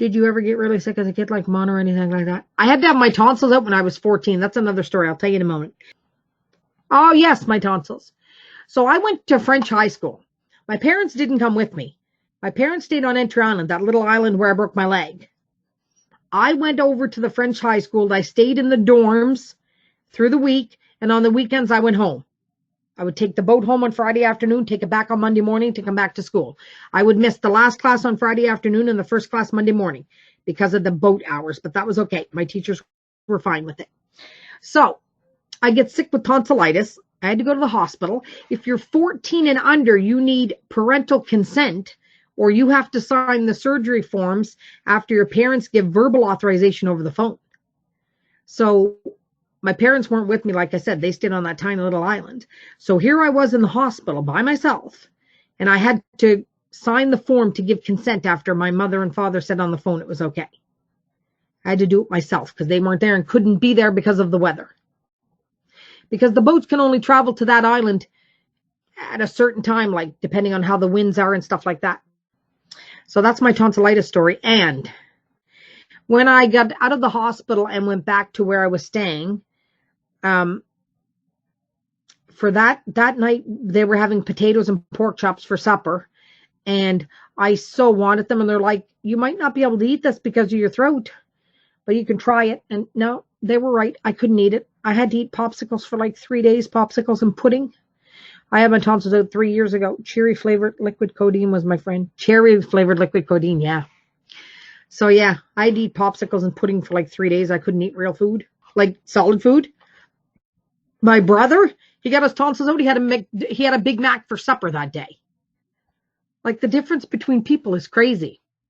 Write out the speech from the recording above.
Did you ever get really sick as a kid, like mono or anything like that? I had to have my tonsils out when I was 14. That's another story. I'll tell you in a moment. Oh, yes, my tonsils. So I went to French high school. My parents didn't come with me. My parents stayed on Entry Island, that little island where I broke my leg. I went over to the French high school. I stayed in the dorms through the week, and on the weekends I went home. I would take the boat home on Friday afternoon, take it back on Monday morning to come back to school. I would miss the last class on Friday afternoon and the first class Monday morning because of the boat hours, but that was okay. My teachers were fine with it. So I get sick with tonsillitis. I had to go to the hospital. If you're 14 and under, you need parental consent, or you have to sign the surgery forms after your parents give verbal authorization over the phone. So my parents weren't with me. Like I said, they stayed on that tiny little island. So here I was in the hospital by myself, and I had to sign the form to give consent after my mother and father said on the phone it was okay. I had to do it myself because they weren't there and couldn't be there because of the weather. Because the boats can only travel to that island at a certain time, like depending on how the winds are and stuff like that. So that's my tonsillitis story. And when I got out of the hospital and went back to where I was staying, for that night, they were having potatoes and pork chops for supper. And I so wanted them. And they're like, you might not be able to eat this because of your throat, but you can try it. And no, they were right. I couldn't eat it. I had to eat popsicles for like 3 days, popsicles and pudding. I had my tonsils out 3 years ago. Cherry flavored liquid codeine was my friend. Cherry flavored liquid codeine, yeah. So yeah, I'd eat popsicles and pudding for like 3 days. I couldn't eat real food, like solid food. My brother, he got his tonsils out. He had a Big Mac for supper that day. Like the difference between people is crazy.